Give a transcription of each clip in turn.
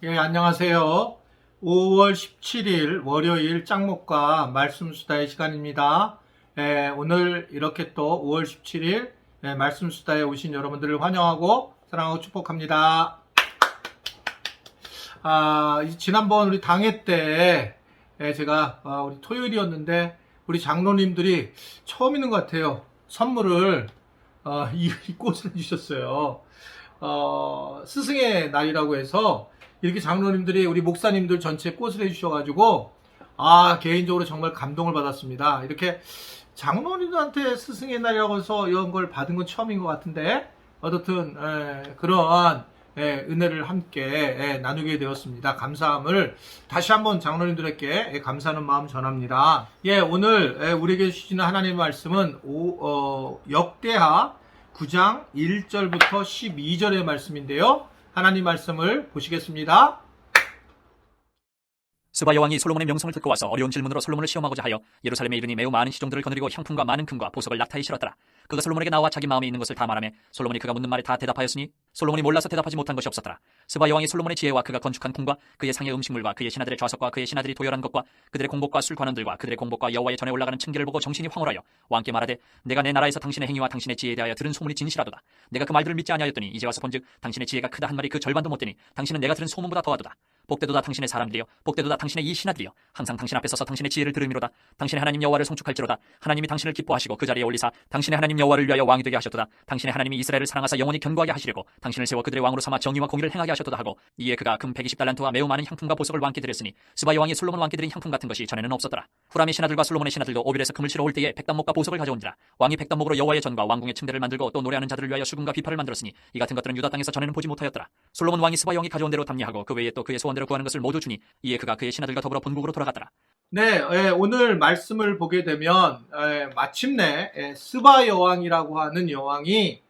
예, 안녕하세요. 5월 17일 월요일 짱목과 말씀 수다의 시간입니다. 오늘 이렇게 또 5월 17일 말씀 수다에 오신 여러분들을 환영하고 사랑하고 축복합니다. 지난번 우리 당회 때 제가 우리 토요일이었는데 우리 장로님들이 처음 있는 것 같아요. 선물을 이 꽃을 주셨어요. 스승의 날이라고 해서 이렇게 장로님들이 우리 목사님들 전체 꽃을 해주셔가지고 개인적으로 정말 감동을 받았습니다. 이렇게 장로님들한테 스승의 날이라고 해서 이런 걸 받은 건 처음인 것 같은데 어떻든 그런 은혜를 함께 나누게 되었습니다. 감사함을 다시 한번 장로님들에게 감사하는 마음 전합니다. 오늘 우리에게 주시는 하나님의 말씀은 역대하 9장 1절부터 12절의 말씀인데요. 하나님 말씀을 보시겠습니다. 스바 여왕이 솔로몬의 명성을 듣고 와서 어려운 질문으로 솔로몬을 시험하고자 하여 예루살렘에 이르니 매우 많은 시종들을 거느리고 향품과 많은 금과 보석을 낙타에 실었더라. 그가 솔로몬에게 나와 자기 마음에 있는 것을 다 말하며 솔로몬이 그가 묻는 말에 다 대답하였으니 솔로몬이 몰라서 대답하지 못한 것이 없었더라. 스바 여왕이 솔로몬의 지혜와 그가 건축한 궁과 그의 상의 음식물과 그의 신하들의 좌석과 그의 신하들이 도열한 것과 그들의 공복과 술관원들과 그들의 공복과 여호와의 전에 올라가는 층계를 보고 정신이 황홀하여 왕께 말하되 내가 내 나라에서 당신의 행위와 당신의 지혜에 대하여 들은 소문이 진실하도다. 내가 그 말들을 믿지 아니하였더니 이제 와서 본즉 당신의 지혜가 크다 한 말이 그 절반도 못 되니 당신은 내가 들은 소문보다 더하도다. 복되도다 당신의 사람들이여, 복되도다 당신의 이 신하들이여, 항상 당신 앞에 서서 당신의 지혜를 들으미로다. 당신의 하나님 여호와를 송축할지로다. 하나님이 당신을 기뻐하시고 그 자리에 올리사 당신의 하나님 여호와를 위하여 왕이 되게 하셨도다. 당신의 하나님이 이스라엘을 사랑하사 영원히 견고하게 하시려고 당신을 세워 그들의 왕으로 삼아 정의와 공의를 행하게 하셨도다 하고, 이에 그가 금 120달란트와 매우 많은 향품과 보석을 왕께 드렸으니 스바 여왕이 솔로몬 왕께 드린 향품 같은 것이 전에는 없었더라. 후람의 신하들과 솔로몬의 신하들도 오빌에서 금을 실어 올 때에 백단목과 보석을 가져온지라. 왕이 백단목으로 여호와의 전과 왕궁의 층대를 만들고 또 노래하는 자들을 위하여 수금과 비파를 만들었으니 이 같은 것들은 유다 땅에서 전에는 보지 못하였더라. 솔로몬 왕이 스바 여왕이 가져온 대로 답례하고 그 외에 또 그의 소원대로 구하는 것을 모두 주니 이에 그가 그의 신하들과 더불어 본국으로 돌아갔더라. 오늘 말씀을 보게 되면 마침내 스바 여왕이라고 하는 여왕이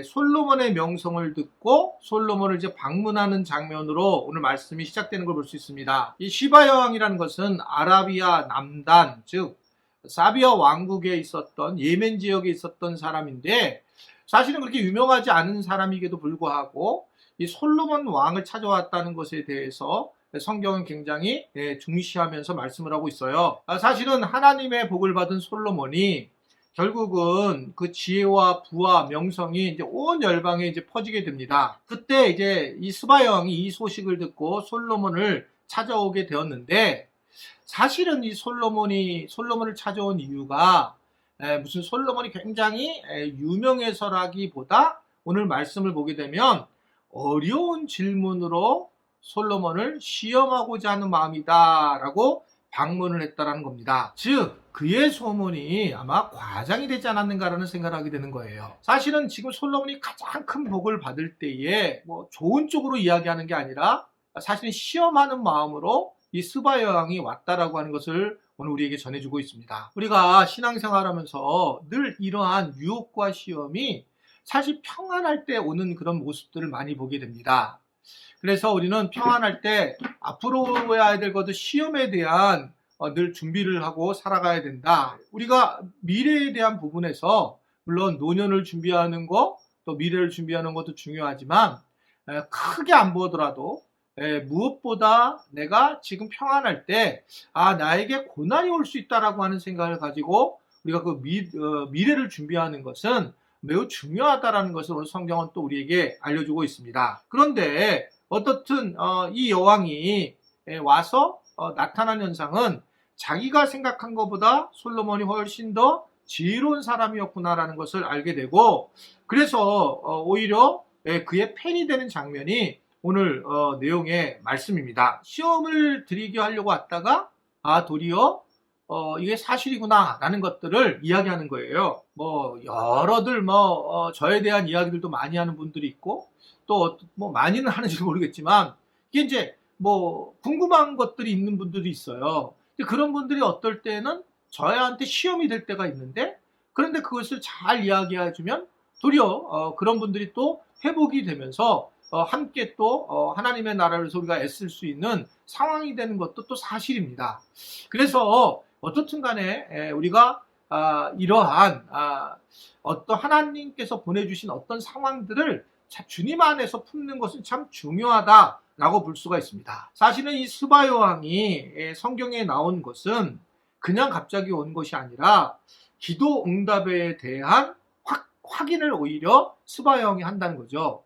솔로몬의 명성을 듣고 솔로몬을 이제 방문하는 장면으로 오늘 말씀이 시작되는 걸 볼 수 있습니다. 이 시바 여왕이라는 것은 아라비아 남단, 즉 사비아 왕국에 있었던 예멘 지역에 있었던 사람인데, 사실은 그렇게 유명하지 않은 사람이기도 불구하고 이 솔로몬 왕을 찾아왔다는 것에 대해서 성경은 굉장히 중시하면서 말씀을 하고 있어요. 사실은 하나님의 복을 받은 솔로몬이 결국은 그 지혜와 부와 명성이 이제 온 열방에 이제 퍼지게 됩니다. 그때 이제 이 스바 여왕이 이 소식을 듣고 솔로몬을 찾아오게 되었는데, 사실은 이 솔로몬을 찾아온 이유가 무슨 솔로몬이 굉장히 유명해서라기보다 오늘 말씀을 보게 되면 어려운 질문으로 솔로몬을 시험하고자 하는 마음이다라고 방문을 했다라는 겁니다. 즉 그의 소문이 아마 과장이 되지 않았는가라는 생각을 하게 되는 거예요. 사실은 지금 솔로몬이 가장 큰 복을 받을 때에 뭐 좋은 쪽으로 이야기하는 게 아니라 사실은 시험하는 마음으로 이 스바 여왕이 왔다라고 하는 것을 오늘 우리에게 전해주고 있습니다. 우리가 신앙생활하면서 늘 이러한 유혹과 시험이 사실 평안할 때 오는 그런 모습들을 많이 보게 됩니다. 그래서 우리는 평안할 때 앞으로 해야 될 것도 시험에 대한 늘 준비를 하고 살아가야 된다. 우리가 미래에 대한 부분에서 물론 노년을 준비하는 거, 또 미래를 준비하는 것도 중요하지만 크게 안 보더라도 무엇보다 내가 지금 평안할 때 나에게 고난이 올 수 있다라고 하는 생각을 가지고 우리가 그 미래를 준비하는 것은 매우 중요하다라는 것을 오늘 성경은 또 우리에게 알려주고 있습니다. 그런데 어떻든 이 여왕이 와서 나타난 현상은 자기가 생각한 것보다 솔로몬이 훨씬 더 지혜로운 사람이었구나라는 것을 알게 되고, 그래서 오히려 그의 팬이 되는 장면이 오늘 내용의 말씀입니다. 시험을 드리게 하려고 왔다가 도리어 이게 사실이구나 라는 것들을 이야기하는 거예요. 여러들 저에 대한 이야기들도 많이 하는 분들이 있고, 또 많이는 하는지 모르겠지만 이게 이제 궁금한 것들이 있는 분들이 있어요. 그런 분들이 어떨 때는 저희한테 시험이 될 때가 있는데, 그런데 그것을 잘 이야기해주면 도리어 그런 분들이 또 회복이 되면서 함께 또 하나님의 나라를 위해서 우리가 애쓸 수 있는 상황이 되는 것도 또 사실입니다. 그래서 어떻든 간에 우리가 이러한 어떤 하나님께서 보내주신 어떤 상황들을 주님 안에서 품는 것은 참 중요하다라는 라고 볼 수가 있습니다. 사실은 이 스바 여왕이 성경에 나온 것은 그냥 갑자기 온 것이 아니라 기도 응답에 대한 확인을 오히려 스바 여왕이 한다는 거죠.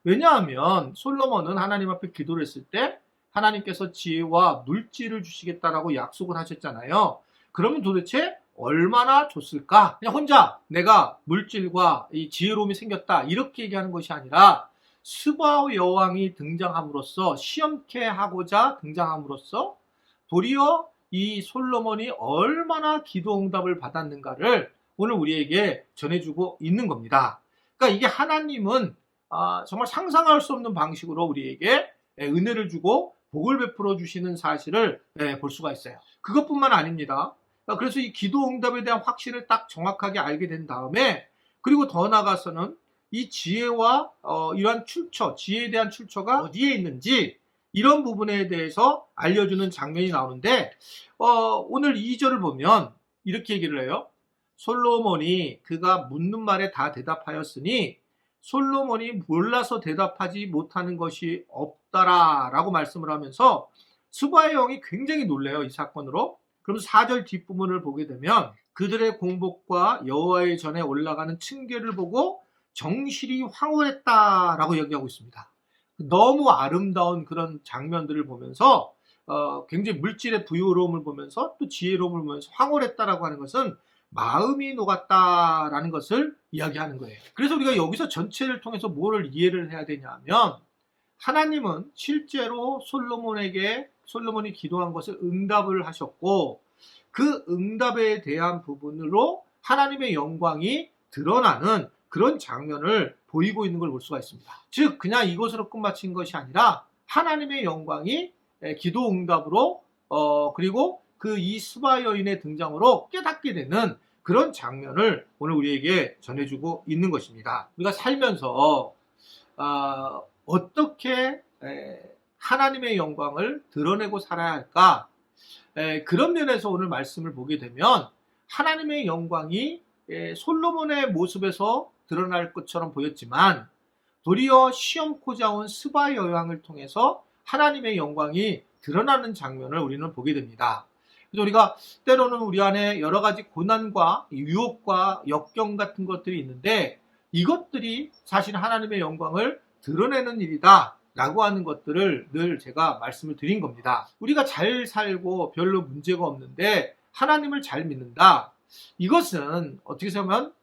왜냐하면 솔로몬은 하나님 앞에 기도를 했을 때 하나님께서 지혜와 물질을 주시겠다라고 약속을 하셨잖아요. 그러면 도대체 얼마나 줬을까? 그냥 혼자 내가 물질과 이 지혜로움이 생겼다 이렇게 얘기하는 것이 아니라 스바 여왕이 등장함으로써 시험케 하고자 등장함으로써 도리어 이 솔로몬이 얼마나 기도 응답을 받았는가를 오늘 우리에게 전해주고 있는 겁니다. 그러니까 이게 하나님은 정말 상상할 수 없는 방식으로 우리에게 은혜를 주고 복을 베풀어 주시는 사실을 볼 수가 있어요. 그것뿐만 아닙니다. 그래서 이 기도 응답에 대한 확신을 딱 정확하게 알게 된 다음에 그리고 더 나아가서는 이 지혜와 이러한 출처, 지혜에 대한 출처가 어디에 있는지 이런 부분에 대해서 알려주는 장면이 나오는데 오늘 2절을 보면 이렇게 얘기를 해요. 솔로몬이 그가 묻는 말에 다 대답하였으니 솔로몬이 몰라서 대답하지 못하는 것이 없다라 라고 말씀을 하면서 스바의 영이 굉장히 놀래요. 이 사건으로. 그럼 4절 뒷부분을 보게 되면 그들의 공복과 여호와의 전에 올라가는 층계를 보고 정실이 황홀했다라고 얘기하고 있습니다. 너무 아름다운 그런 장면들을 보면서 굉장히 물질의 부유로움을 보면서 또 지혜로움을 보면서 황홀했다라고 하는 것은 마음이 녹았다라는 것을 이야기하는 거예요. 그래서 우리가 여기서 전체를 통해서 뭐를 이해를 해야 되냐면 하나님은 실제로 솔로몬이 기도한 것을 응답을 하셨고 그 응답에 대한 부분으로 하나님의 영광이 드러나는 그런 장면을 보이고 있는 걸 볼 수가 있습니다. 즉 그냥 이것으로 끝마친 것이 아니라 하나님의 영광이 기도 응답으로 그리고 그 이 스바 여인의 등장으로 깨닫게 되는 그런 장면을 오늘 우리에게 전해주고 있는 것입니다. 우리가 살면서 어떻게 하나님의 영광을 드러내고 살아야 할까? 그런 면에서 오늘 말씀을 보게 되면 하나님의 영광이 솔로몬의 모습에서 드러날 것처럼 보였지만 도리어 시험코자 온 스바 여왕을 통해서 하나님의 영광이 드러나는 장면을 우리는 보게 됩니다. 그래서 우리가 때로는 우리 안에 여러 가지 고난과 유혹과 역경 같은 것들이 있는데 이것들이 사실 하나님의 영광을 드러내는 일이다 라고 하는 것들을 늘 제가 말씀을 드린 겁니다. 우리가 잘 살고 별로 문제가 없는데 하나님을 잘 믿는다. 이것은 어떻게 생각하면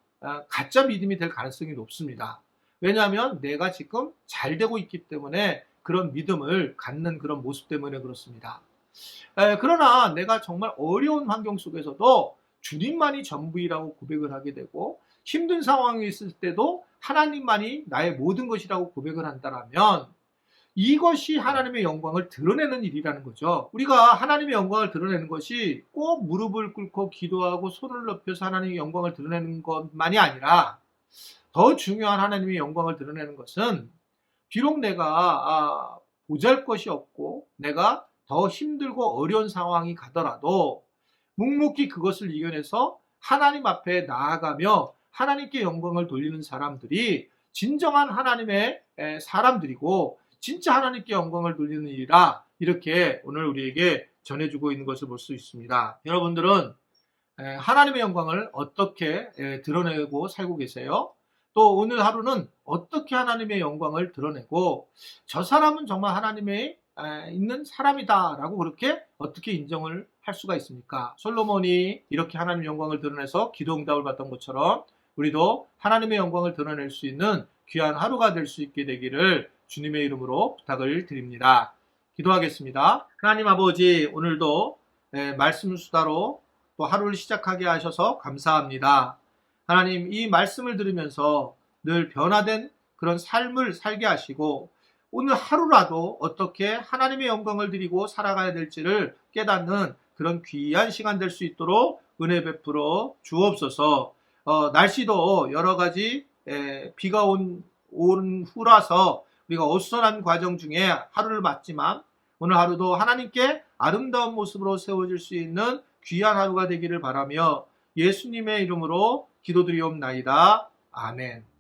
가짜 믿음이 될 가능성이 높습니다. 왜냐하면 내가 지금 잘 되고 있기 때문에 그런 믿음을 갖는 그런 모습 때문에 그렇습니다. 그러나 내가 정말 어려운 환경 속에서도 주님만이 전부이라고 고백을 하게 되고 힘든 상황이 있을 때도 하나님만이 나의 모든 것이라고 고백을 한다면 이것이 하나님의 영광을 드러내는 일이라는 거죠. 우리가 하나님의 영광을 드러내는 것이 꼭 무릎을 꿇고 기도하고 손을 높여서 하나님의 영광을 드러내는 것만이 아니라 더 중요한 하나님의 영광을 드러내는 것은 비록 내가 보잘것이 없고 내가 더 힘들고 어려운 상황이 가더라도 묵묵히 그것을 이겨내서 하나님 앞에 나아가며 하나님께 영광을 돌리는 사람들이 진정한 하나님의 사람들이고 진짜 하나님께 영광을 돌리는 일이라 이렇게 오늘 우리에게 전해주고 있는 것을 볼 수 있습니다. 여러분들은 하나님의 영광을 어떻게 드러내고 살고 계세요? 또 오늘 하루는 어떻게 하나님의 영광을 드러내고 저 사람은 정말 하나님의 있는 사람이다 라고 그렇게 어떻게 인정을 할 수가 있습니까? 솔로몬이 이렇게 하나님의 영광을 드러내서 기도 응답을 받던 것처럼 우리도 하나님의 영광을 드러낼 수 있는 귀한 하루가 될 수 있게 되기를 주님의 이름으로 부탁을 드립니다. 기도하겠습니다. 하나님 아버지, 오늘도 말씀 수다로 또 하루를 시작하게 하셔서 감사합니다. 하나님, 이 말씀을 들으면서 늘 변화된 그런 삶을 살게 하시고 오늘 하루라도 어떻게 하나님의 영광을 드리고 살아가야 될지를 깨닫는 그런 귀한 시간 될 수 있도록 은혜 베풀어 주옵소서. 날씨도 여러 가지 비가 온 후라서 우리가 어수선한 과정 중에 하루를 맞지만 오늘 하루도 하나님께 아름다운 모습으로 세워질 수 있는 귀한 하루가 되기를 바라며 예수님의 이름으로 기도드리옵나이다. 아멘.